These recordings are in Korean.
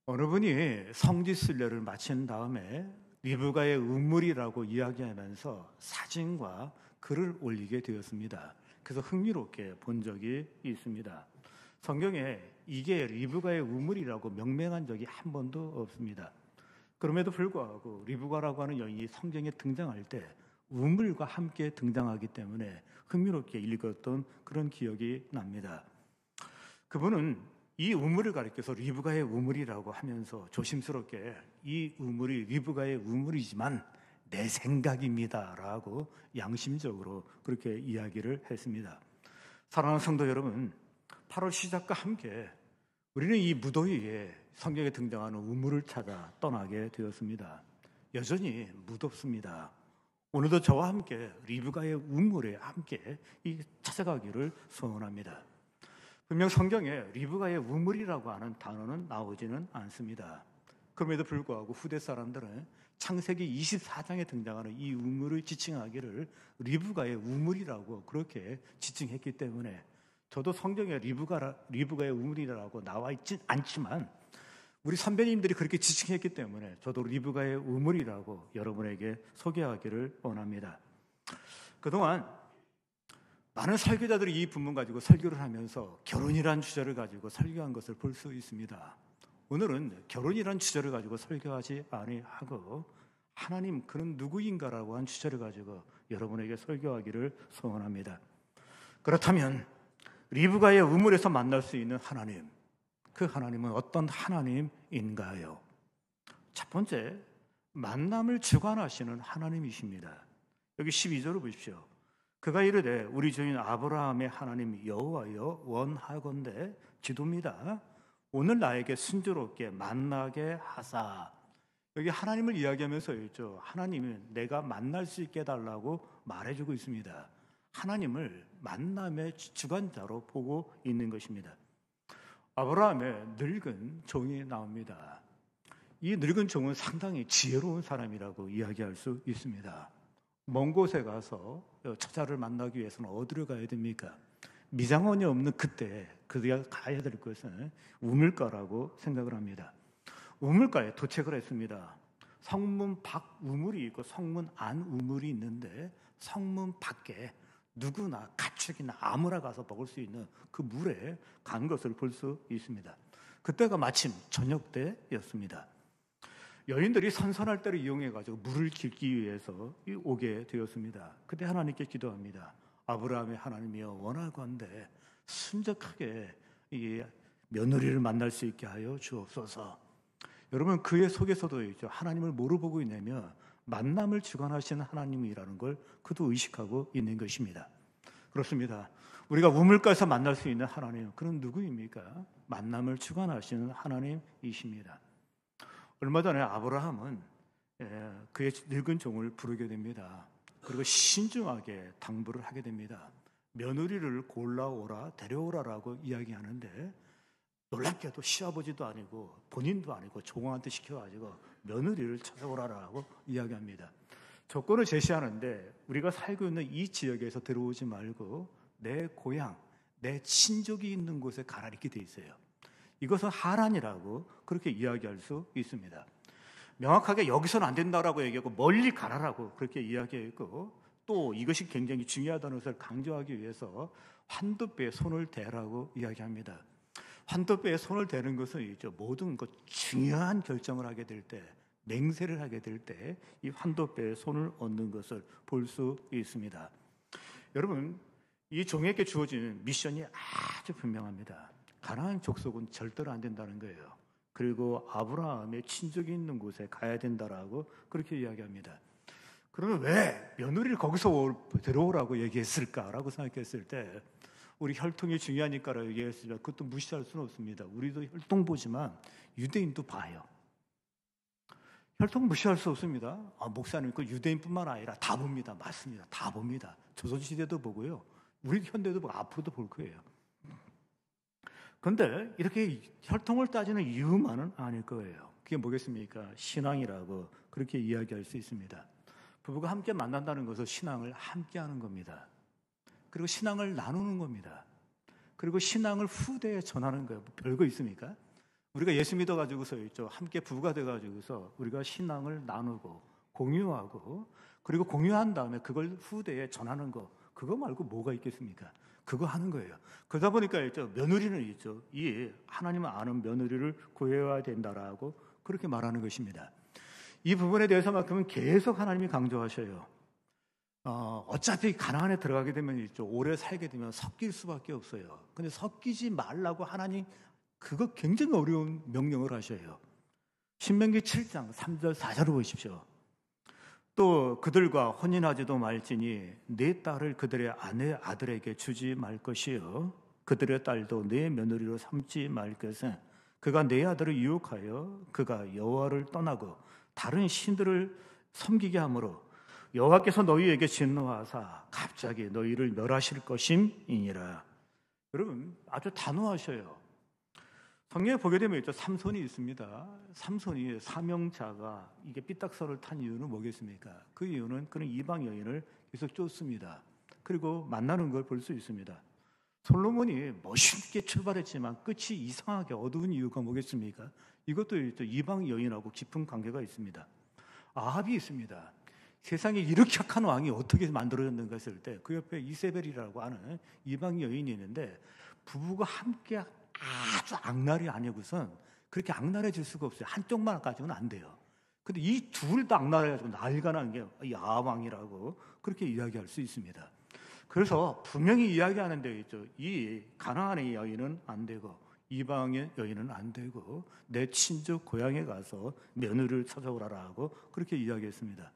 어느 분이 성지순례를 마친 다음에 리브가의 우물이라고 이야기하면서 사진과 글을 올리게 되었습니다. 그래서 흥미롭게 본 적이 있습니다. 성경에 이게 리브가의 우물이라고 명명한 적이 한 번도 없습니다. 그럼에도 불구하고 리브가라고 하는 여인이 성경에 등장할 때 우물과 함께 등장하기 때문에 흥미롭게 읽었던 그런 기억이 납니다. 그분은 이 우물을 가리켜서 리브가의 우물이라고 하면서 조심스럽게 이 우물이 리브가의 우물이지만 내 생각입니다라고 양심적으로 그렇게 이야기를 했습니다. 사랑하는 성도 여러분, 8월 시작과 함께 우리는 이 무더위에 성경에 등장하는 우물을 찾아 떠나게 되었습니다. 여전히 무덥습니다. 오늘도 저와 함께 리브가의 우물에 함께 찾아가기를 소원합니다. 분명 성경에 리브가의 우물이라고 하는 단어는 나오지는 않습니다. 그럼에도 불구하고 후대 사람들은 창세기 24장에 등장하는 이 우물을 지칭하기를 리브가의 우물이라고 그렇게 지칭했기 때문에 저도 성경에 리브가의 우물이라고 나와 있진 않지만 우리 선배님들이 그렇게 지칭했기 때문에 저도 리브가의 우물이라고 여러분에게 소개하기를 원합니다. 그동안 많은 설교자들이 이 본문 가지고 설교를 하면서 결혼이란 주제를 가지고 설교한 것을 볼 수 있습니다. 오늘은 결혼이란 주제를 가지고 설교하지 아니하고 하나님 그는 누구인가라고 한 주제를 가지고 여러분에게 설교하기를 소원합니다. 그렇다면 리브가의 우물에서 만날 수 있는 하나님, 그 하나님은 어떤 하나님인가요? 첫 번째, 만남을 주관하시는 하나님이십니다. 여기 12절을 보십시오. 그가 이르되 우리 주인 아브라함의 하나님 여호와여 원하건대 기도입니다. 오늘 나에게 순조롭게 만나게 하사. 여기 하나님을 이야기하면서 있죠. 하나님은 내가 만날 수 있게 해달라고 말해주고 있습니다. 하나님을 만남의 주관자로 보고 있는 것입니다. 아브라함의 늙은 종이 나옵니다. 이 늙은 종은 상당히 지혜로운 사람이라고 이야기할 수 있습니다. 먼 곳에 가서 처자를 만나기 위해서는 어디로 가야 됩니까? 미장원이 없는 그때 그가 가야 될 것은 우물가라고 생각을 합니다. 우물가에 도착을 했습니다. 성문 밖 우물이 있고 성문 안 우물이 있는데 성문 밖에 누구나 가축이나 아무나 가서 먹을 수 있는 그 물에 간 것을 볼 수 있습니다. 그때가 마침 저녁 때였습니다. 여인들이 선선할 때를 이용해가지고 물을 길기 위해서 오게 되었습니다. 그때 하나님께 기도합니다. 아브라함의 하나님이여 원하건대 순적하게 이 며느리를 만날 수 있게 하여 주옵소서. 여러분 그의 속에서도 있죠. 하나님을 뭐로 보고 있냐면 만남을 주관하시는 하나님이라는 걸 그도 의식하고 있는 것입니다. 그렇습니다. 우리가 우물가에서 만날 수 있는 하나님, 그는 누구입니까? 만남을 주관하시는 하나님이십니다. 얼마 전에 아브라함은 그의 늙은 종을 부르게 됩니다. 그리고 신중하게 당부를 하게 됩니다. 며느리를 골라오라, 데려오라라고 이야기하는데 놀랍게도 시아버지도 아니고 본인도 아니고 종한테 시켜가지고 며느리를 찾아오라라고 이야기합니다. 조건을 제시하는데 우리가 살고 있는 이 지역에서 들어오지 말고 내 고향, 내 친족이 있는 곳에 가라 이렇게 돼 있어요. 이것은 하란이라고 그렇게 이야기할 수 있습니다. 명확하게 여기서는 안 된다라고 얘기하고 멀리 가라라고 그렇게 이야기했고 또 이것이 굉장히 중요하다는 것을 강조하기 위해서 환도뼈에 손을 대라고 이야기합니다. 환도뼈에 손을 대는 것은 있죠. 모든 것 중요한 결정을 하게 될 때, 맹세를 하게 될 때 이 환도뼈에 손을 얹는 것을 볼 수 있습니다. 여러분, 이 종에게 주어지는 미션이 아주 분명합니다. 가나안 족속은 절대로 안 된다는 거예요. 그리고 아브라함의 친족이 있는 곳에 가야 된다라고 그렇게 이야기합니다. 그러면 왜 며느리를 거기서 데려오라고 얘기했을까라고 생각했을 때 우리 혈통이 중요하니까라고 얘기했으면 그것도 무시할 수는 없습니다. 우리도 혈통 보지만 유대인도 봐요. 혈통 무시할 수 없습니다. 목사님, 그 유대인뿐만 아니라 다 봅니다. 맞습니다. 다 봅니다. 조선시대도 보고요. 우리 현대도 보고 앞으로도 볼 거예요. 그런데 이렇게 혈통을 따지는 이유만은 아닐 거예요. 그게 뭐겠습니까? 신앙이라고 그렇게 이야기할 수 있습니다. 부부가 함께 만난다는 것은 신앙을 함께 하는 겁니다. 그리고 신앙을 나누는 겁니다. 그리고 신앙을 후대에 전하는 거예요. 별거 있습니까? 우리가 예수 믿어가지고서 있죠. 함께 부부가 돼가지고서 우리가 신앙을 나누고 공유하고 그리고 공유한 다음에 그걸 후대에 전하는 거 그거 말고 뭐가 있겠습니까? 그거 하는 거예요. 그러다 보니까 있죠. 며느리는 있죠. 이 하나님을 아는 며느리를 구해야 된다라고 그렇게 말하는 것입니다. 이 부분에 대해서만큼은 계속 하나님이 강조하셔요. 어차피 가나안에 들어가게 되면 있죠. 오래 살게 되면 섞일 수밖에 없어요. 근데 섞이지 말라고 하나님 그거 굉장히 어려운 명령을 하셔요. 신명기 7장 3절 4절을 보십시오. 또 그들과 혼인하지도 말지니 내 딸을 그들의 아들에게 주지 말 것이요 그들의 딸도 내 며느리로 삼지 말 것은 그가 내 아들을 유혹하여 그가 여호와를 떠나고 다른 신들을 섬기게 하므로 여호와께서 너희에게 진노하사 갑자기 너희를 멸하실 것임이니라. 여러분 아주 단호하셔요. 성경에 보게 되면 있죠. 삼손이 있습니다. 삼손이 사명자가 이게 삐딱서를 탄 이유는 뭐겠습니까? 그 이유는 그는 이방 여인을 계속 쫓습니다. 그리고 만나는 걸 볼 수 있습니다. 솔로몬이 멋있게 출발했지만 끝이 이상하게 어두운 이유가 뭐겠습니까? 이것도 있죠. 이방 여인하고 깊은 관계가 있습니다. 아합이 있습니다. 세상에 이렇게 착한 왕이 어떻게 만들어졌는가 했을 때 그 옆에 이세벨이라고 하는 이방 여인이 있는데 부부가 함께 아주 악랄이 아니고선 그렇게 악랄해질 수가 없어요. 한쪽만 가지고는 안 돼요. 근데 이 둘 다 악랄해가지고 날가난 게 야왕이라고 그렇게 이야기할 수 있습니다. 그래서 분명히 이야기하는 데 있죠. 이 가나안의 여인은 안 되고 이방의 여인은 안 되고 내 친족 고향에 가서 며느리를 찾아오라라고 그렇게 이야기했습니다.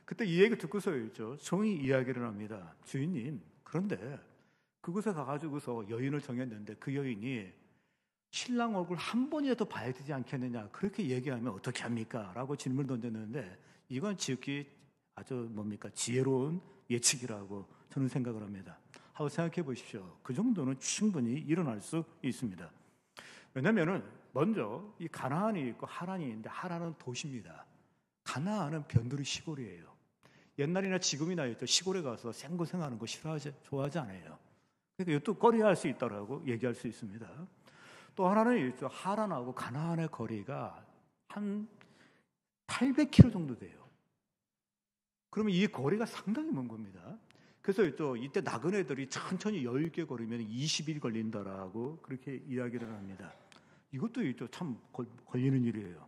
그때 이 얘기 듣고서 있죠. 종이 이야기를 합니다. 주인님, 그런데 그곳에 가가지고서 여인을 정했는데 그 여인이 신랑 얼굴 한 번이라도 봐야 되지 않겠느냐 그렇게 얘기하면 어떻게 합니까? 라고 질문을 던졌는데 이건 지극히 아주 지혜로운 예측이라고 저는 생각을 합니다. 하고 생각해 보십시오. 그 정도는 충분히 일어날 수 있습니다. 왜냐하면 먼저 이 가나안이 있고 하란이 있는데 하란은 도시입니다. 가나안은 변두리 시골이에요. 옛날이나 지금이나 시골에 가서 생고생하는 거 좋아하지 않아요. 그러니까 이것도 꺼려할 수 있다라고 얘기할 수 있습니다. 또 하나는 있죠. 하란하고 가나안의 거리가 한 800km 정도 돼요. 그러면 이 거리가 상당히 먼 겁니다. 그래서 있죠. 이때 나그네들이 천천히 여유 있게 걸으면 20일 걸린다라고 그렇게 이야기를 합니다. 이것도 있죠. 참 걸리는 일이에요.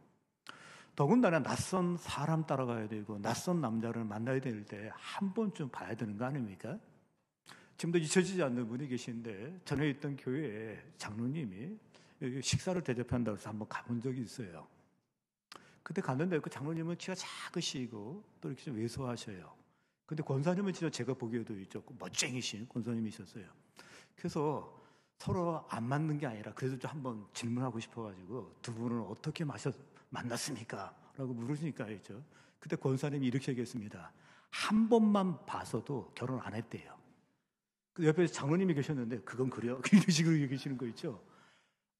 더군다나 낯선 사람 따라가야 되고 낯선 남자를 만나야 될 때 한 번쯤 봐야 되는 거 아닙니까? 지금도 잊혀지지 않는 분이 계신데 전에 있던 교회에 장로님이 식사를 대접한다고 해서 한번 가본 적이 있어요. 그때 갔는데 그 장로님은 키가 작으시고 또 이렇게 좀 왜소하셔요. 근데 권사님은 진짜 제가 보기에도 조금 멋쟁이신 권사님이셨어요. 그래서 서로 안 맞는 게 아니라 그래도 좀 한번 질문하고 싶어가지고 두 분은 어떻게 만났습니까? 라고 물으시니까 있죠. 그때 권사님이 이렇게 얘기했습니다. 한 번만 봐서도 결혼 안 했대요. 그 옆에 장로님이 계셨는데 그건 그래요? 이런 식으로 얘기하시는 거 있죠.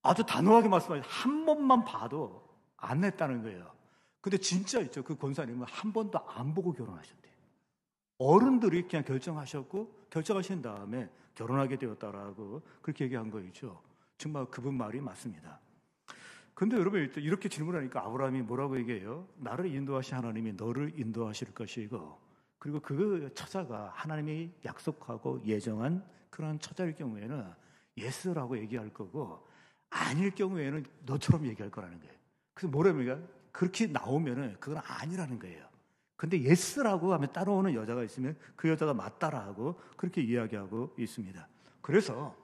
아주 단호하게 말씀하셔서 한 번만 봐도 안 했다는 거예요. 근데 진짜 있죠. 그 권사님은 한 번도 안 보고 결혼하셨대요. 어른들이 그냥 결정하신 다음에 결혼하게 되었다라고 그렇게 얘기한 거 있죠. 정말 그분 말이 맞습니다. 근데 여러분 이렇게 질문하니까 아브라함이 뭐라고 얘기해요? 나를 인도하신 하나님이 너를 인도하실 것이고 그리고 그 처자가 하나님이 약속하고 예정한 그런 처자일 경우에는 예스라고 얘기할 거고 아닐 경우에는 너처럼 얘기할 거라는 거예요. 그래서 뭐랍니까? 그렇게 나오면은 그건 아니라는 거예요. 근데 예스라고 하면 따라오는 여자가 있으면 그 여자가 맞다라고 그렇게 이야기하고 있습니다. 그래서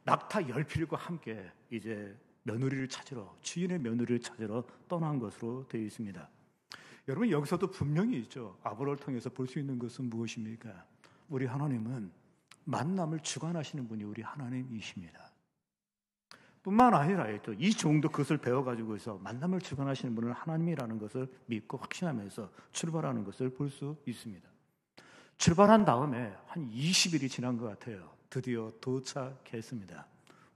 낙타 열필과 함께 이제 며느리를 찾으러 주인의 며느리를 찾으러 떠난 것으로 되어 있습니다. 여러분 여기서도 분명히 있죠. 아브라함을 통해서 볼 수 있는 것은 무엇입니까? 우리 하나님은 만남을 주관하시는 분이 우리 하나님이십니다. 뿐만 아니라 이 종도 그것을 배워가지고 해서 만남을 주관하시는 분은 하나님이라는 것을 믿고 확신하면서 출발하는 것을 볼 수 있습니다. 출발한 다음에 한 20일이 지난 것 같아요. 드디어 도착했습니다.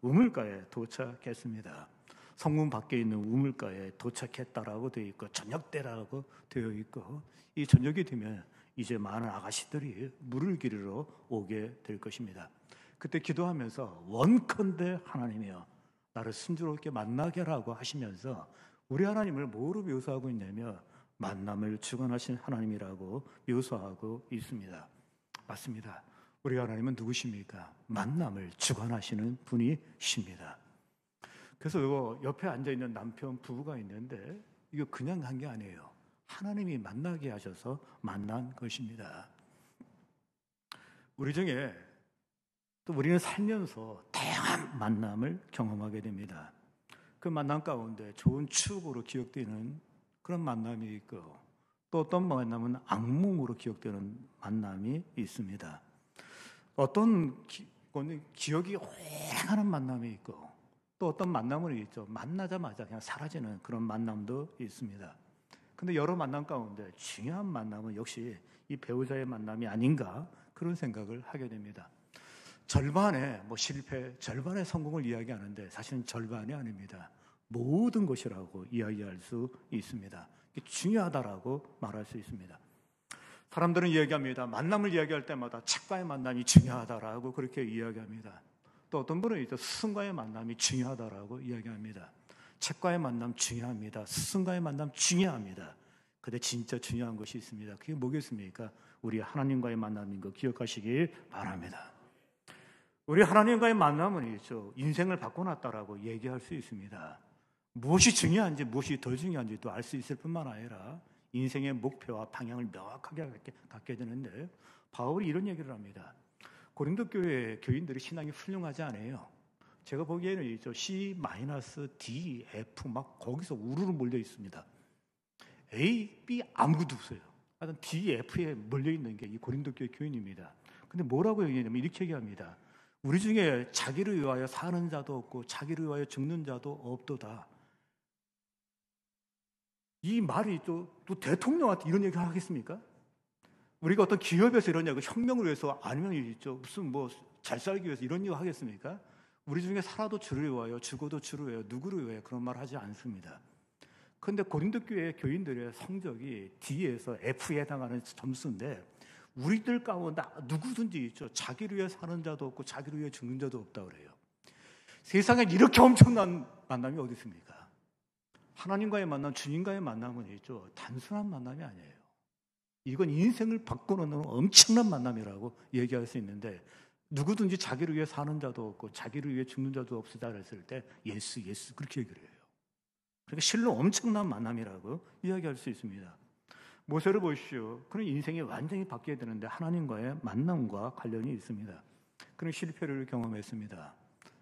우물가에 도착했습니다. 성문 밖에 있는 우물가에 도착했다라고 되어 있고 저녁 때라고 되어 있고 이 저녁이 되면 이제 많은 아가씨들이 물을 기르러 오게 될 것입니다. 그때 기도하면서 원컨대 하나님이여 나를 순조롭게 만나게 하라고 하시면서 우리 하나님을 뭐로 묘사하고 있냐면 만남을 주관하신 하나님이라고 묘사하고 있습니다. 맞습니다. 우리 하나님은 누구십니까? 만남을 주관하시는 분이십니다. 그래서 이거 옆에 앉아있는 남편 부부가 있는데 이거 그냥 한 게 아니에요. 하나님이 만나게 하셔서 만난 것입니다. 우리 중에 또 우리는 살면서 다양한 만남을 경험하게 됩니다. 그 만남 가운데 좋은 추억으로 기억되는 그런 만남이 있고 또 어떤 만남은 악몽으로 기억되는 만남이 있습니다. 어떤 기억이 오래가는 만남이 있고 또 어떤 만남은 있죠. 만나자마자 그냥 사라지는 그런 만남도 있습니다. 근데 여러 만남 가운데 중요한 만남은 역시 이 배우자의 만남이 아닌가 그런 생각을 하게 됩니다. 절반의 실패, 절반의 성공을 이야기하는데 사실은 절반이 아닙니다. 모든 것이라고 이야기할 수 있습니다. 중요하다라고 말할 수 있습니다. 사람들은 이야기합니다. 만남을 이야기할 때마다 책과의 만남이 중요하다라고 그렇게 이야기합니다. 또 어떤 분은 이제 스승과의 만남이 중요하다라고 이야기합니다. 책과의 만남 중요합니다. 스승과의 만남 중요합니다. 근데 진짜 중요한 것이 있습니다. 그게 뭐겠습니까? 우리 하나님과의 만남인 거 기억하시길 바랍니다. 우리 하나님과의 만남은 있죠. 인생을 바꿔놨다라고 얘기할 수 있습니다. 무엇이 중요한지 무엇이 더 중요한지도 알 수 있을 뿐만 아니라 인생의 목표와 방향을 명확하게 갖게 되는데 바울이 이런 얘기를 합니다. 고린도 교회 교인들이 신앙이 훌륭하지 않아요. 제가 보기에는 있죠. C, D, F 막 거기서 우르르 몰려 있습니다. A, B 아무도 없어요. 하여튼 D, F에 몰려 있는 게 이 고린도 교회 교인입니다. 근데 뭐라고 얘기하냐면 이렇게 얘기합니다. 우리 중에 자기를 위하여 사는 자도 없고 자기를 위하여 죽는 자도 없도다. 이 말이 또 대통령한테 이런 얘기 하겠습니까? 우리가 어떤 기업에서 이런 얘기, 혁명을 위해서 아니면 있죠. 무슨 잘 살기 위해서 이런 얘기 하겠습니까? 우리 중에 살아도 주를 위하여 죽어도 주를 위하여 누구를 위하여 그런 말 하지 않습니다. 그런데 고린도 교회 교인들의 성적이 D에서 F에 해당하는 점수인데 우리들 가운데 누구든지 있죠. 자기를 위해 사는 자도 없고 자기를 위해 죽는 자도 없다 그래요. 세상에 이렇게 엄청난 만남이 어디 있습니까? 하나님과의 만남, 주님과의 만남은 있죠. 단순한 만남이 아니에요. 이건 인생을 바꾸는 엄청난 만남이라고 얘기할 수 있는데 누구든지 자기를 위해 사는 자도 없고 자기를 위해 죽는 자도 없으다 그랬을 때 예수 그렇게 얘기를 해요. 그러니까 실로 엄청난 만남이라고 이야기할 수 있습니다. 모세를 보십시오. 그는 인생이 완전히 바뀌어야 되는데 하나님과의 만남과 관련이 있습니다. 그는 실패를 경험했습니다.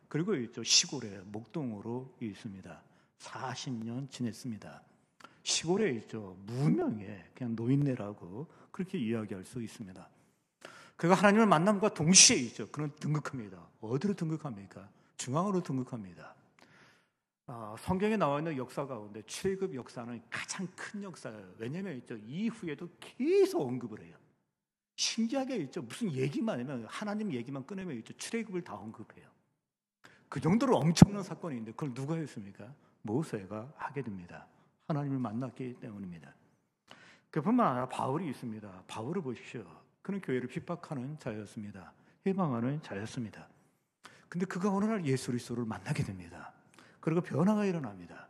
그리고 있죠. 시골에 목동으로 있습니다. 40년 지냈습니다. 시골에 있죠. 무명의 그냥 노인네라고 그렇게 이야기할 수 있습니다. 그가 하나님을 만남과 동시에 있죠. 그는 등극합니다. 어디로 등극합니까? 중앙으로 등극합니다. 성경에 나와 있는 역사 가운데 출애굽 역사는 가장 큰 역사예요. 왜냐하면 있죠. 이후에도 계속 언급을 해요. 신기하게 있죠. 무슨 얘기만 하면 하나님 얘기만 꺼내면 있죠. 출애굽을 다 언급해요. 그 정도로 엄청난 사건인데 그걸 누가 했습니까? 모세가 하게 됩니다. 하나님을 만났기 때문입니다. 그뿐만 아니라 바울이 있습니다. 바울을 보십시오. 그는 교회를 핍박하는 자였습니다. 해방하는 자였습니다. 근데 그가 어느 날 예수 그리스도를 만나게 됩니다. 그리고 변화가 일어납니다.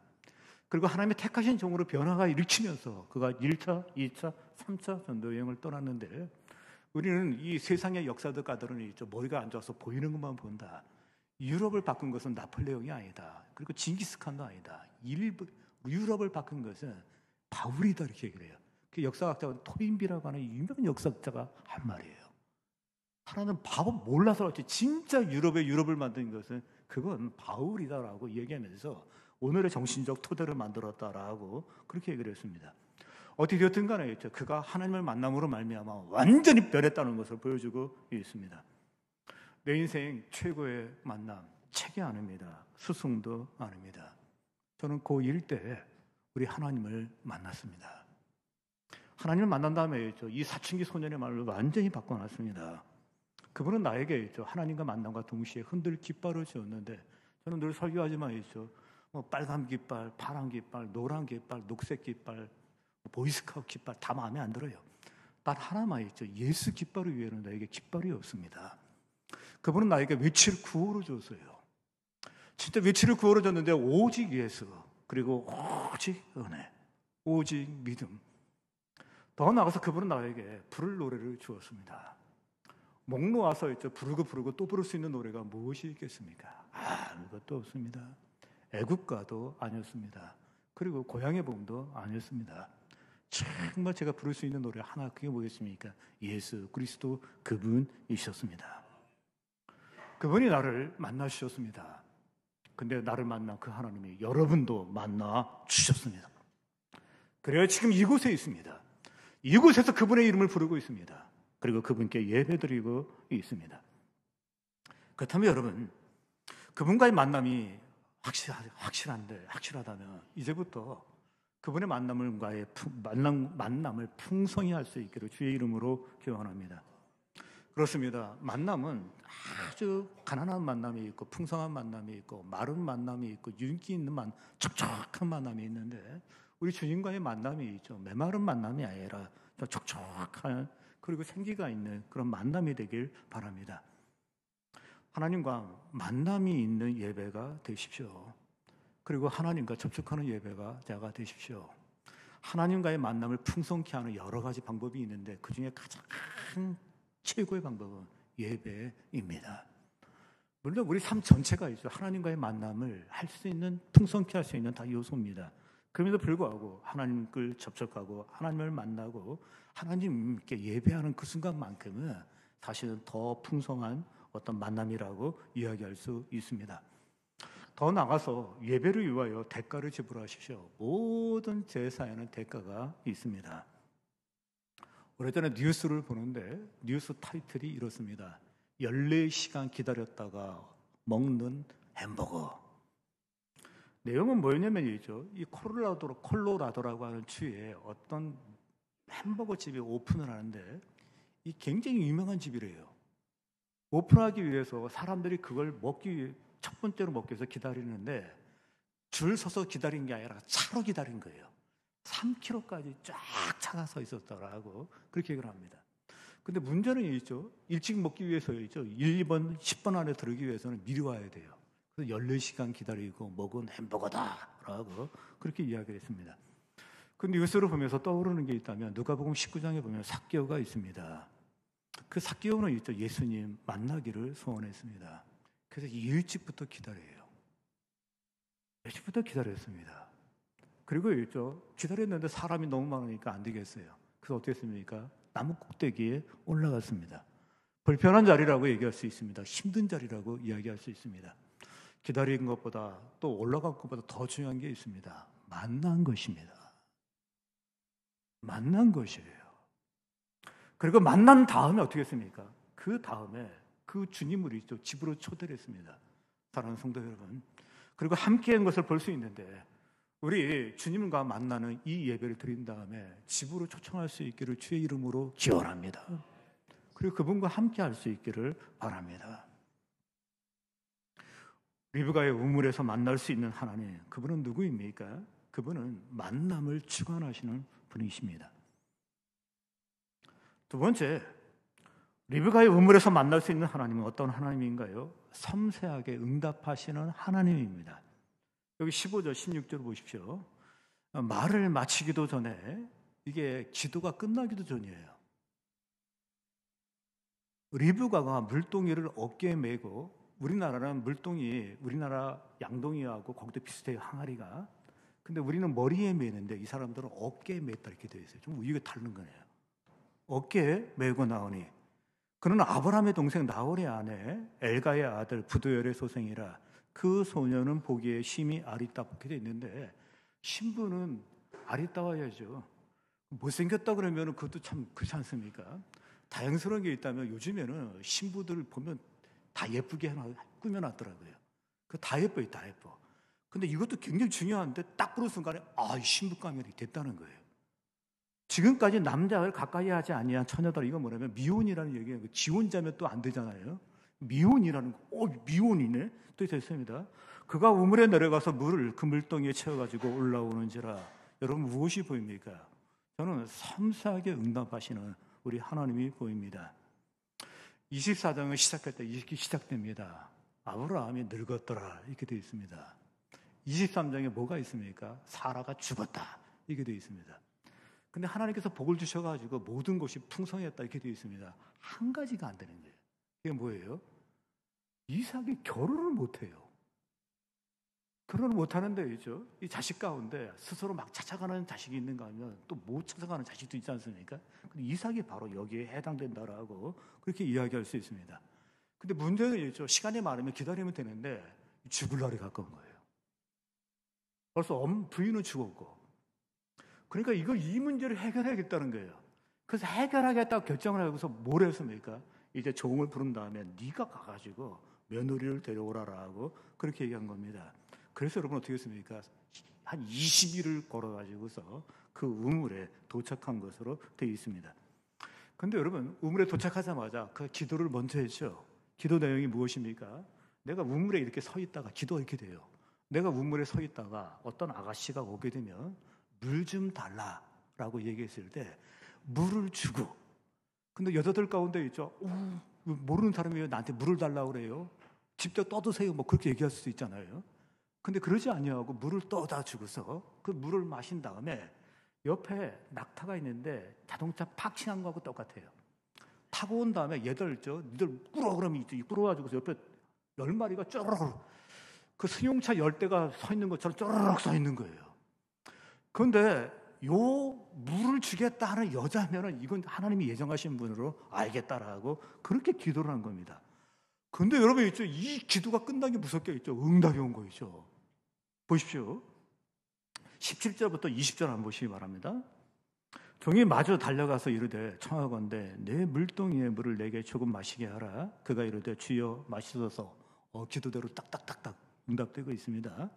그리고 하나님의 택하신 종으로 변화가 일으키면서 그가 1차, 2차, 3차 전도 여행을 떠났는데 우리는 이 세상의 역사가들은 있죠. 머리가 안 좋아서 보이는 것만 본다. 유럽을 바꾼 것은 나폴레옹이 아니다. 그리고 징기스칸도 아니다. 유럽을 바꾼 것은 바울이다 이렇게 얘기를 해요. 그 역사학자가 토인비라고 하는 유명한 역사학자가 한 말이에요. 하나는 바보 몰라서 그렇지 진짜 유럽을 만든 것은 그건 바울이다라고 얘기하면서 오늘의 정신적 토대를 만들었다라고 그렇게 얘기를 했습니다. 어떻게 되었든 간에 그가 하나님을 만남으로 말미암아 완전히 변했다는 것을 보여주고 있습니다. 내 인생 최고의 만남 책이 아닙니다. 스승도 아닙니다. 저는 고1 때 우리 하나님을 만났습니다. 하나님을 만난 다음에 이 사춘기 소년의 말로 완전히 바꿔놨습니다. 그분은 나에게 하나님과 만남과 동시에 흔들 깃발을 지었는데 저는 늘 설교하지만 빨간 깃발, 파란 깃발, 노란 깃발, 녹색 깃발, 보이스카우트 깃발 다 마음에 안 들어요. 단 하나만 있죠. 예수 깃발을 위해는 나에게 깃발이 없습니다. 그분은 나에게 외칠 구호를 줬어요. 진짜 위치를 구하러 줬는데 오직 예수, 그리고 오직 은혜, 오직 믿음. 더 나아가서 그분은 나에게 부를 노래를 주었습니다. 목 놓아서 있죠. 부르고 또 부를 수 있는 노래가 무엇이 있겠습니까? 아무것도 없습니다. 애국가도 아니었습니다. 그리고 고향의 봄도 아니었습니다. 정말 제가 부를 수 있는 노래 하나, 그게 뭐겠습니까? 예수 그리스도 그분이셨습니다. 그분이 나를 만나 주셨습니다. 근데 나를 만난 그 하나님이 여러분도 만나 주셨습니다. 그래야 지금 이곳에 있습니다. 이곳에서 그분의 이름을 부르고 있습니다. 그리고 그분께 예배드리고 있습니다. 그렇다면 여러분, 그분과의 만남이 확실하다면 이제부터 그분의 만남을 풍성히 할 수 있기를 주의 이름으로 기원합니다. 그렇습니다. 만남은 아주 가난한 만남이 있고 풍성한 만남이 있고 마른 만남이 있고 윤기 있는 촉촉한 만남이 있는데, 우리 주님과의 만남이 있죠. 메마른 만남이 아니라 촉촉한, 그리고 생기가 있는 그런 만남이 되길 바랍니다. 하나님과 만남이 있는 예배가 되십시오. 그리고 하나님과 접촉하는 예배가 되십시오. 하나님과의 만남을 풍성케 하는 여러 가지 방법이 있는데 그 중에 가장 최고의 방법은 예배입니다. 물론 우리 삶 전체가 있죠. 하나님과의 만남을 할 수 있는, 풍성케 할 수 있는 다 요소입니다. 그럼에도 불구하고 하나님을 접촉하고 하나님을 만나고 하나님께 예배하는 그 순간만큼은 사실은 더 풍성한 어떤 만남이라고 이야기할 수 있습니다. 더 나가서 예배를 위하여 대가를 지불하십시오. 모든 제사에는 대가가 있습니다. 오래전에 뉴스를 보는데 뉴스 타이틀이 이렇습니다. 14시간 기다렸다가 먹는 햄버거. 내용은 뭐였냐면 이 콜로라도라고 하는 주에 어떤 햄버거 집이 오픈을 하는데 이 굉장히 유명한 집이래요. 오픈하기 위해서 사람들이 그걸 첫 번째로 먹기 위해서 기다리는데 줄 서서 기다린 게 아니라 차로 기다린 거예요. 3km까지 쫙 차가 서 있었더라고 그렇게 얘기를 합니다. 근데 문제는 있죠. 일찍 먹기 위해서였죠. 1, 2번, 10번 안에 들어오기 위해서는 미리 와야 돼요. 그래서 14시간 기다리고 먹은 햄버거다라고 그렇게 이야기를 했습니다. 그 뉴스를 보면서 떠오르는 게 있다면 누가복음 19장에 보면 삭개오가 있습니다. 그 삭개오는 있죠. 예수님 만나기를 소원했습니다. 그래서 일찍부터 기다려요. 일찍부터 기다렸습니다. 그리고 있죠. 기다렸는데 사람이 너무 많으니까 안 되겠어요. 그래서 어떻게 했습니까? 나무 꼭대기에 올라갔습니다. 불편한 자리라고 얘기할 수 있습니다. 힘든 자리라고 이야기할 수 있습니다. 기다린 것보다 또 올라간 것보다 더 중요한 게 있습니다. 만난 것입니다. 만난 것이에요. 그리고 만난 다음에 어떻게 했습니까? 그 다음에 그 주님을 있죠. 집으로 초대를 했습니다. 사랑하는 성도 여러분. 그리고 함께한 것을 볼 수 있는데 우리 주님과 만나는 이 예배를 드린 다음에 집으로 초청할 수 있기를 주의 이름으로 기원합니다. 그리고 그분과 함께 할 수 있기를 바랍니다. 리브가의 우물에서 만날 수 있는 하나님, 그분은 누구입니까? 그분은 만남을 주관하시는 분이십니다. 두 번째, 리브가의 우물에서 만날 수 있는 하나님은 어떤 하나님인가요? 섬세하게 응답하시는 하나님입니다. 여기 15절, 16절 보십시오. 말을 마치기도 전에, 이게 기도가 끝나기도 전이에요. 리브가가 물동이를 어깨에 메고, 우리나라는 물동이, 우리나라 양동이하고 거기도 비슷해요, 항아리가. 근데 우리는 머리에 메는데 이 사람들은 어깨에 맸다 이렇게 되어 있어요. 좀 이게 다른 거네요. 어깨에 메고 나오니 그는 아브라함의 동생 나홀의 아내 엘가의 아들 부두엘의 소생이라 그 소녀는 보기에 심히 아리따게 있는데 신부는 아리따워야죠. 못생겼다 그러면 그것도 참 그렇지 않습니까? 다양스러운 게 있다면 요즘에는 신부들 보면 다 예쁘게 꾸며놨더라고요. 그 다 예뻐요, 다 예뻐. 근데 이것도 굉장히 중요한데 딱 보는 순간에 신부감이 됐다는 거예요. 지금까지 남자를 가까이 하지 아니한 처녀들, 이건 뭐냐면 미혼이라는 얘기예요. 지혼자면 또 안 되잖아요. 미혼이라는 거, 미혼이네? 또 됐습니다. 그가 우물에 내려가서 물을 그 물동이에 채워가지고 올라오는지라. 여러분 무엇이 보입니까? 저는 섬세하게 응답하시는 우리 하나님이 보입니다. 24장을 시작할 때 이렇게 시작됩니다. 아브라함이 늙었더라 이렇게 되어 있습니다. 23장에 뭐가 있습니까? 사라가 죽었다 이렇게 되어 있습니다. 근데 하나님께서 복을 주셔가지고 모든 것이 풍성했다 이렇게 되어 있습니다. 한 가지가 안 되는 거예요. 이게 뭐예요? 이삭이 결혼을 못해요. 결혼을 못하는데 있죠. 이 자식 가운데 스스로 막 찾아가는 자식이 있는가 하면 또 못 찾아가는 자식도 있지 않습니까? 근데 이삭이 바로 여기에 해당된다라고 그렇게 이야기할 수 있습니다. 근데 문제는 있죠. 시간이 많으면 기다리면 되는데 죽을 날이 가까운 거예요. 벌써 부인은 죽었고. 그러니까 이 문제를 해결해야겠다는 거예요. 그래서 해결하겠다고 결정을 하고서 뭘 했습니까? 이제 종을 부른 다음에 네가 가가지고 며느리를 데려오라라고 그렇게 얘기한 겁니다. 그래서 여러분 어떻게 했습니까? 한 20일을 걸어가지고서 그 우물에 도착한 것으로 되어 있습니다. 근데 여러분 우물에 도착하자마자 그 기도를 먼저 했죠. 기도 내용이 무엇입니까? 내가 우물에 이렇게 서 있다가 기도가 이렇게 돼요. 내가 우물에 서 있다가 어떤 아가씨가 오게 되면 물 좀 달라라고 얘기했을 때 물을 주고, 근데 여자들 가운데 있죠. 모르는 사람이 왜 나한테 물을 달라고 그래요? 직접 떠드세요. 뭐 그렇게 얘기할 수도 있잖아요. 근데 그러지 아니하고 물을 떠다 주고서 그 물을 마신 다음에 옆에 낙타가 있는데 자동차 파킹한 거하고 똑같아요. 타고 온 다음에 얘들 있죠. 니들 꿇어 그러면 꿇어가지고 옆에 10마리가 쪼르륵 그 승용차 10대가 서 있는 것처럼 쪼르륵 서 있는 거예요. 그런데 요 물을 주겠다 하는 여자면은 이건 하나님이 예정하신 분으로 알겠다라고 그렇게 기도를 한 겁니다. 근데 여러분 있죠. 이 기도가 끝난 게 무섭게 있죠. 응답이 온 거죠. 보십시오. 17절부터 20절 한번 보시기 바랍니다. 종이 마저 달려가서 이르되 청하건대 내 물동이의 물을 내게 조금 마시게 하라. 그가 이르되 주여 마시소서. 기도대로 딱딱딱딱 응답되고 있습니다.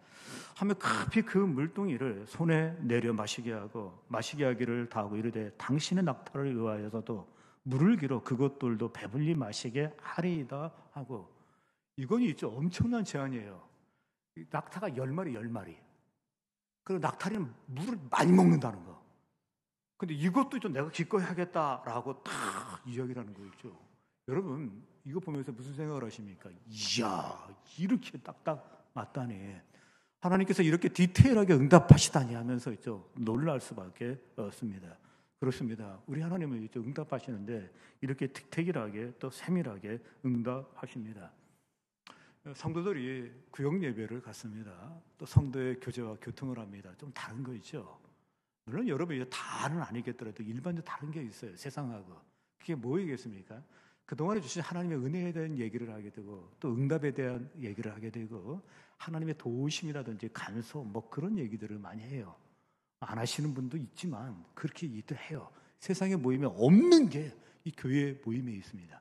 하며 급히 그 물동이를 손에 내려 마시게 하고 마시게 하기를 다하고 이르되 당신의 낙타를 위하여서도 물을 길어 그것들도 배불리 마시게 하리이다 하고. 이건 있죠. 엄청난 제안이에요. 낙타가 10마리. 그리고 낙타는 물을 많이 먹는다는 거. 근데 이것도 좀 내가 기꺼이 하겠다라고 딱 이야기를 하는 거 있죠. 여러분 이거 보면서 무슨 생각을 하십니까? 이야, 이렇게 딱딱 맞다니. 하나님께서 이렇게 디테일하게 응답하시다니 하면서 있죠. 놀랄 수밖에 없습니다. 그렇습니다. 우리 하나님은 있죠. 응답하시는데 이렇게 디테일하게 또 세밀하게 응답하십니다. 성도들이 구역 예배를 갔습니다. 또 성도의 교제와 교통을 합니다. 좀 다른 거 있죠. 물론 여러분이 다는 아니겠더라도 일반적으로 다른 게 있어요. 세상하고. 그게 뭐이겠습니까? 그동안에 주신 하나님의 은혜에 대한 얘기를 하게 되고 또 응답에 대한 얘기를 하게 되고 하나님의 도우심이라든지 간소 뭐 그런 얘기들을 많이 해요. 안 하시는 분도 있지만 그렇게 얘기도 해요. 세상에 모임에 없는 게 이 교회 모임에 있습니다.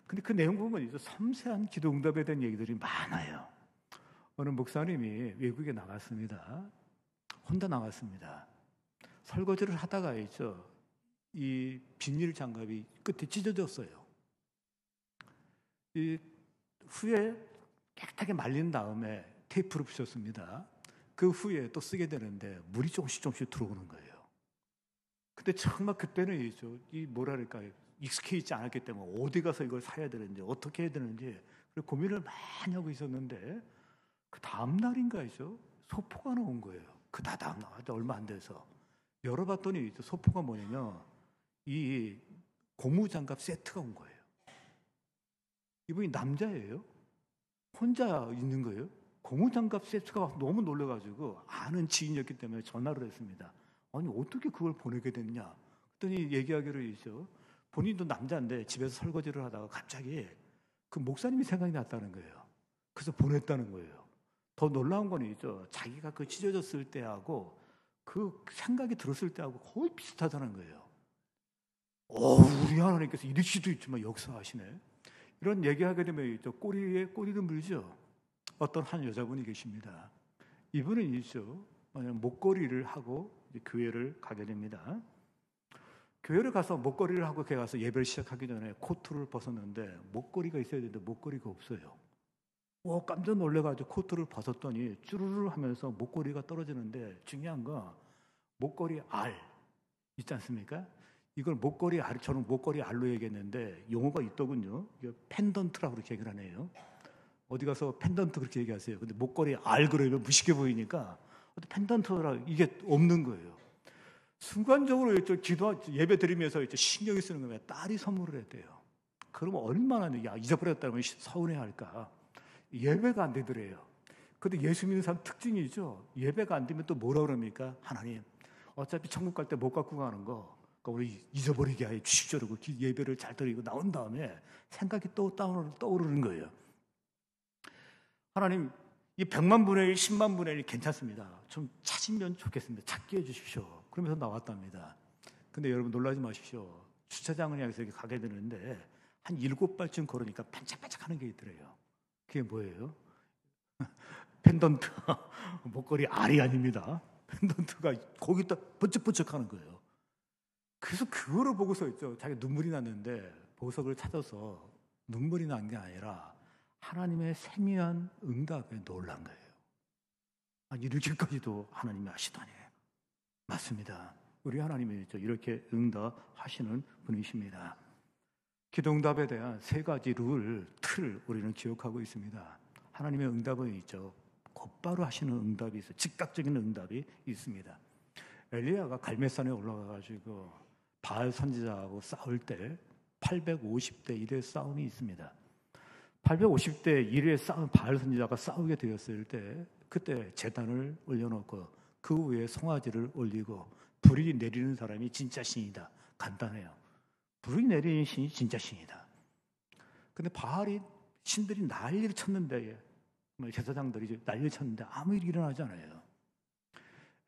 근데 그 내용 보면 이제 섬세한 기도 응답에 대한 얘기들이 많아요. 어느 목사님이 외국에 나갔습니다. 혼자 나갔습니다. 설거지를 하다가 있죠. 이 비닐 장갑이 끝에 찢어졌어요. 이 후에 깨끗하게 말린 다음에 테이프를 붙였습니다. 그 후에 또 쓰게 되는데 물이 조금씩 들어오는 거예요. 근데 정말 그때는 있죠. 이 뭐랄까요. 익숙해 있지 않았기 때문에 어디 가서 이걸 사야 되는지 어떻게 해야 되는지 고민을 많이 하고 있었는데 그 다음 날인가죠. 소포가 하나 온 거예요. 그 다음 날 얼마 안 돼서 열어봤더니 소포가 뭐냐면 이 고무장갑 세트가 온 거예요. 이분이 남자예요. 혼자 있는 거예요. 고무장갑 세트가 너무 놀라가지고 아는 지인이었기 때문에 전화를 했습니다. 아니 어떻게 그걸 보내게 됐냐? 그랬더니 얘기하기로 있죠. 본인도 남자인데 집에서 설거지를 하다가 갑자기 그 목사님이 생각이 났다는 거예요. 그래서 보냈다는 거예요. 더 놀라운 건 있죠. 자기가 그 찢어졌을 때하고 그 생각이 들었을 때하고 거의 비슷하다는 거예요. 우리 하나님께서 이럴 수도 있지만 역사하시네. 이런 얘기하게 되면 있죠. 꼬리에 꼬리를 물죠. 어떤 한 여자분이 계십니다. 이분은 있죠. 목걸이를 하고 교회를 가게 됩니다. 교회를 가서 목걸이를 하고 교회 가서 예배를 시작하기 전에 코트를 벗었는데 목걸이가 있어야 되는데 목걸이가 없어요. 깜짝 놀래가지고 코트를 벗었더니 쭈르르 하면서 목걸이가 떨어지는데 중요한 건 목걸이 알 있지 않습니까? 이걸 목걸이 알, 저는 목걸이 알로 얘기했는데 용어가 있더군요. 펜던트라고 그렇게 얘기를 하네요. 어디 가서 펜던트 그렇게 얘기하세요. 근데 목걸이 알 그러면 무식해 보이니까 펜던트라 이게 없는 거예요. 순간적으로 예배 드리면서 신경이 쓰는 거예요. 딸이 선물을 했대요. 그러면 얼마나 잊어버렸다면 서운해할까. 예배가 안 되더래요. 근데 예수 믿는 사람 특징이죠. 예배가 안 되면 또 뭐라 그럽니까? 하나님, 어차피 천국 갈 때 못 갖고 가는 거 그러니까 우리 잊어버리게 해 주십시오. 그러고 예배를 잘 드리고 나온 다음에 생각이 또 떠오르는 거예요. 하나님, 이 100만 분의 1, 10만 분의 1 괜찮습니다. 좀 찾으면 좋겠습니다. 찾게 해주십시오. 그러면서 나왔답니다. 근데 여러분 놀라지 마십시오. 주차장을 향해서 이렇게 가게 되는데 한 7발쯤 걸으니까 반짝반짝 하는 게 있더래요. 그게 뭐예요? 펜던트. 목걸이 알이 아닙니다. 펜던트가 거기다 번쩍번쩍 하는 거예요. 그래서 그거를 보고서 자기가 눈물이 났는데 보석을 찾아서 눈물이 난 게 아니라 하나님의 세미한 응답에 놀란 거예요. 이렇게까지도 하나님이 하시다니. 맞습니다. 우리 하나님이 이렇게 응답하시는 분이십니다. 기도응답에 대한 3가지 틀 우리는 기억하고 있습니다. 하나님의 응답은 곧바로 하시는 응답이 있어요. 즉각적인 응답이 있습니다. 엘리야가 갈멜산에 올라가가지고 바알 선지자하고 싸울 때 850대 1의 싸움이 있습니다. 850대 1의 싸움, 바알 선지자가 싸우게 되었을 때 그때 제단을 올려놓고 그 위에 송아지를 올리고 불이 내리는 사람이 진짜 신이다. 간단해요. 불이 내리는 신이 진짜 신이다. 근데 바알이 신들이 난리를 쳤는데 제사장들이 난리를 쳤는데 아무 일이 일어나지 않아요.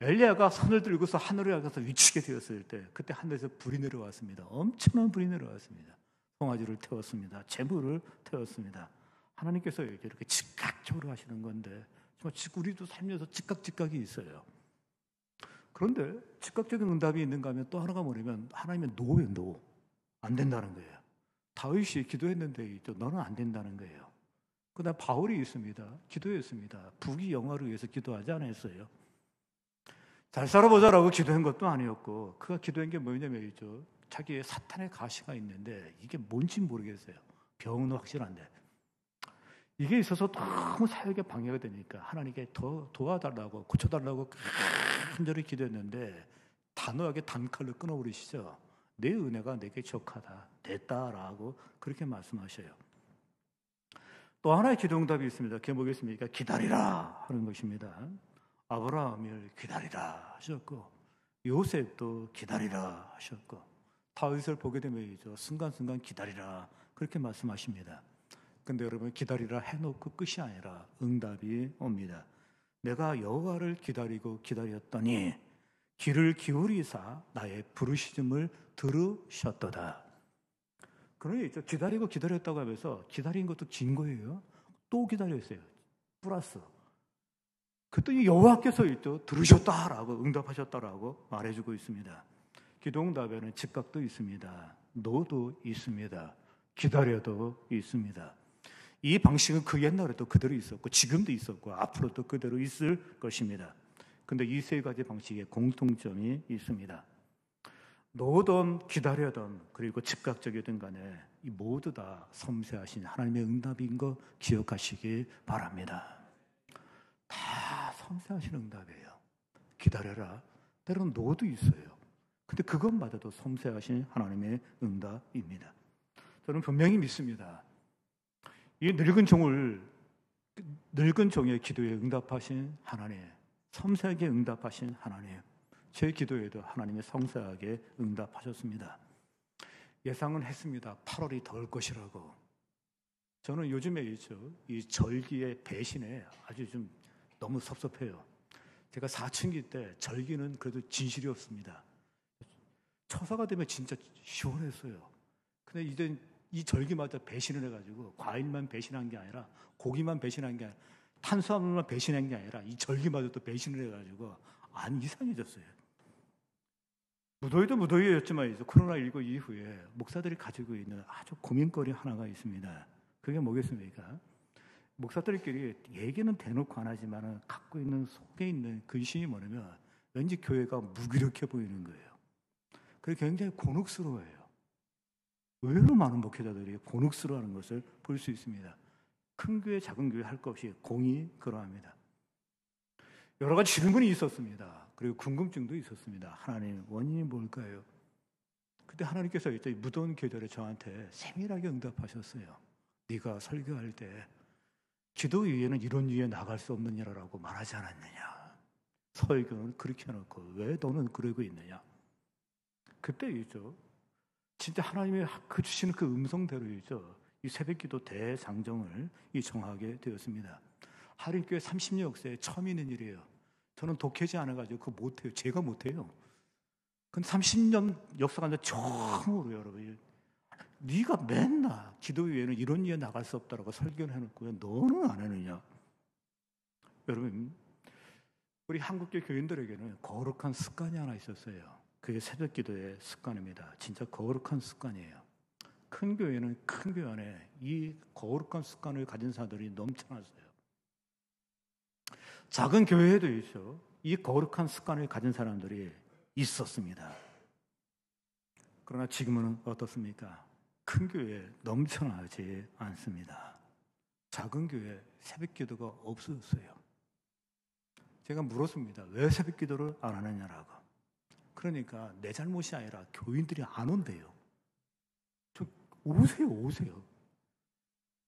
엘리야가 손을 들고서 하늘을 향해서 위치게 되었을 때 그때 하늘에서 불이 내려왔습니다. 엄청난 불이 내려왔습니다. 송아지를 태웠습니다. 재물을 태웠습니다. 하나님께서 이렇게 즉각적으로 하시는 건데 정말 우리도 살면서 즉각이 있어요. 그런데 즉각적인 응답이 있는가 하면 또 하나가 뭐냐면 하나님의 노예요. 안 된다는 거예요. 다윗이 기도했는데 너는 안 된다는 거예요. 그다음 바울이 있습니다. 기도했습니다. 부귀 영화를 위해서 기도하지 않았어요. 잘 살아보자라고 기도한 것도 아니었고 그가 기도한 게 뭐냐면 자기의 사탄의 가시가 있는데 이게 뭔지 모르겠어요. 병은 확실한데 이게 있어서 너무 사역에 방해가 되니까 하나님께 더 도와달라고 고쳐달라고 간절히 기도했는데 단호하게 단칼로 끊어버리시죠. 내 은혜가 내게 족하다 됐다라고 그렇게 말씀하셔요. 또 하나의 기도응답이 있습니다. 그게 뭐겠습니까? 기다리라 하는 것입니다. 아브라함을 기다리라 하셨고 요셉도 기다리라 하셨고 다윗을 보게 되면 순간순간 기다리라 그렇게 말씀하십니다. 근데 여러분 기다리라 해놓고 끝이 아니라 응답이 옵니다. 내가 여호와를 기다리고 기다렸더니 귀를 기울이사 나의 부르짖음을 들으셨도다. 그러니 기다리고 기다렸다고 하면서 기다린 것도 긴 거예요. 또 기다렸어요. 플러스. 그랬더니 여호와께서 들으셨다라고 응답하셨다라고 말해주고 있습니다. 기도응답에는 즉각도 있습니다. 노도 있습니다. 기다려도 있습니다. 이 방식은 그 옛날에도 그대로 있었고 지금도 있었고 앞으로도 그대로 있을 것입니다. 그런데 이 3가지 방식에 공통점이 있습니다. 노든 기다려든 그리고 즉각적이든 간에 이 모두 다 섬세하신 하나님의 응답인 거 기억하시기 바랍니다. 다 섬세하신 응답이에요. 기다려라. 때로는 노도 있어요. 근데 그것마저도 섬세하신 하나님의 응답입니다. 저는 분명히 믿습니다. 이 늙은 종의 기도에 응답하신 하나님, 섬세하게 응답하신 하나님, 제 기도에도 하나님이 섬세하게 응답하셨습니다. 예상은 했습니다. 8월이 더울 것이라고. 저는 요즘에 이 절기의 배신에 아주 좀 너무 섭섭해요. 제가 사춘기 때 절기는 그래도 진실이 없습니다. 처사가 되면 진짜 시원했어요. 근데 이제 이 절기마다 배신을 해가지고 과일만 배신한 게 아니라 고기만 배신한 게 아니라 탄수화물만 배신한 게 아니라 이 절기마저도 배신을 해가지고 안 이상해졌어요. 무더위도 무더위였지만 이제 코로나19 이후에 목사들이 가지고 있는 아주 고민거리 하나가 있습니다. 그게 뭐겠습니까? 목사들끼리 얘기는 대놓고 안 하지만 갖고 있는 속에 있는 근심이 뭐냐면 왠지 교회가 무기력해 보이는 거예요. 그게 굉장히 곤혹스러워요. 의외로 많은 목회자들이 곤혹스러워하는 것을 볼 수 있습니다. 큰 교회, 작은 교회 할 것 없이 공이 그러합니다. 여러 가지 질문이 있었습니다. 그리고 궁금증도 있었습니다. 하나님, 원인이 뭘까요? 그때 하나님께서 이제 무더운 계절에 저한테 세밀하게 응답하셨어요. 네가 설교할 때 기도 위에는 이런 위에 나갈 수 없는 일이라고 말하지 않았느냐. 설교는 그렇게 해놓고 왜 너는 그러고 있느냐. 그때 있죠. 진짜 하나님의 그 주시는 그 음성대로이죠. 이 새벽기도 대장정을 정하게 되었습니다. 하림교회 30년 역사에 처음 있는 일이에요. 저는 독해지 않아가지고 그거 못해요. 제가 못해요. 근데 30년 역사가 이제 처음으로 여러분, 네가 맨날 기도 위에는 이런 위에 나갈 수 없다라고 설교를 해놓고 너는 안 하느냐. 여러분, 우리 한국교 교인들에게는 거룩한 습관이 하나 있었어요. 그게 새벽기도의 습관입니다. 진짜 거룩한 습관이에요. 큰 교회는 큰 교회 안에 이 거룩한 습관을 가진 사람들이 넘쳐났어요. 작은 교회에도 있죠. 이 거룩한 습관을 가진 사람들이 있었습니다. 그러나 지금은 어떻습니까? 큰 교회에 넘쳐나지 않습니다. 작은 교회에 새벽기도가 없어졌어요. 제가 물었습니다. 왜 새벽기도를 안 하느냐라고. 그러니까 내 잘못이 아니라 교인들이 안 온대요. 오세요.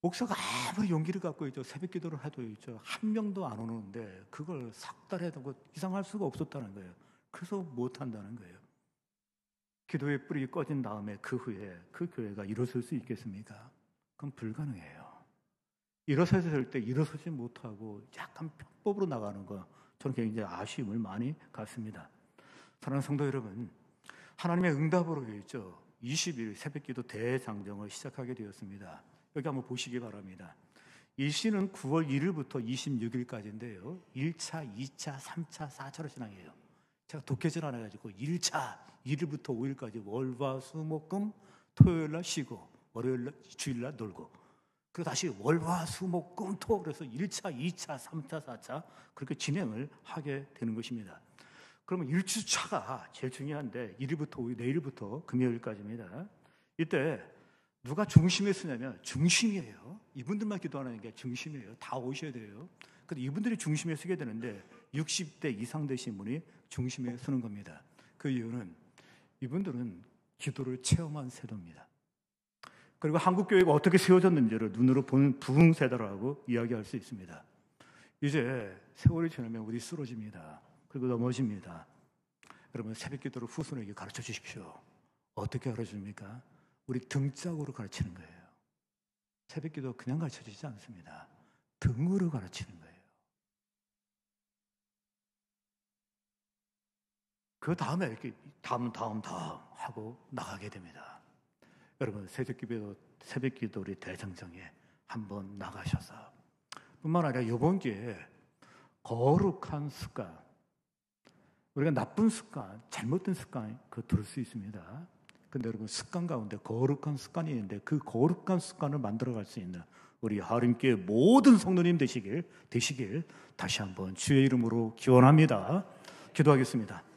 목사가 아무리 용기를 갖고 있죠. 새벽기도를 해도 있죠. 한 명도 안 오는데 그걸 석 달 해도 이상할 수가 없었다는 거예요. 그래서 못 한다는 거예요. 기도의 불이 꺼진 다음에 그 후에 그 교회가 일어설 수 있겠습니까? 그건 불가능해요. 일어서야 될 때 일어서지 못하고 약간 편법으로 나가는 거 저는 굉장히 아쉬움을 많이 갖습니다. 사랑하는 성도 여러분, 하나님의 응답으로 있죠. 20일 새벽기도 대장정을 시작하게 되었습니다. 여기 한번 보시기 바랍니다. 이 시는 9월 1일부터 26일까지인데요. 1차, 2차, 3차, 4차로 진행해요. 제가 독해질 안 해가지고 1차 1일부터 5일까지 월화 수목금 토요일날 쉬고 월요일날 주일날 놀고 그리고 다시 월화 수목금 토 그래서 1차, 2차, 3차, 4차 그렇게 진행을 하게 되는 것입니다. 그러면 1주차가 제일 중요한데 1일부터 5일 내일부터 금요일까지입니다. 이때 누가 중심에 쓰냐면 중심이에요. 이분들만 기도하는 게 중심이에요. 다 오셔야 돼요. 근데 이분들이 중심에 서게 되는데 60대 이상 되신 분이 중심에 서는 겁니다. 그 이유는 이분들은 기도를 체험한 세대입니다. 그리고 한국교회가 어떻게 세워졌는지를 눈으로 보는 부흥 세대라고 이야기할 수 있습니다. 이제 세월이 지나면 우리 쓰러집니다. 그리고 넘어집니다. 여러분 새벽기도를 후손에게 가르쳐 주십시오. 어떻게 가르쳐줍니까? 우리 등짝으로 가르치는 거예요. 새벽기도 그냥 가르쳐 주지 않습니다. 등으로 가르치는 거예요. 그 다음에 이렇게 다음 하고 나가게 됩니다. 여러분 새벽기도 우리 대장정에 한번 나가셔서 뿐만 아니라 이번 기회에 거룩한 습관 우리가 나쁜 습관, 잘못된 습관 그거 들을 수 있습니다. 근데 여러분 습관 가운데 거룩한 습관이 있는데 그 거룩한 습관을 만들어갈 수 있는 우리 하림교회 모든 성도님 되시길 다시 한번 주의 이름으로 기원합니다. 기도하겠습니다.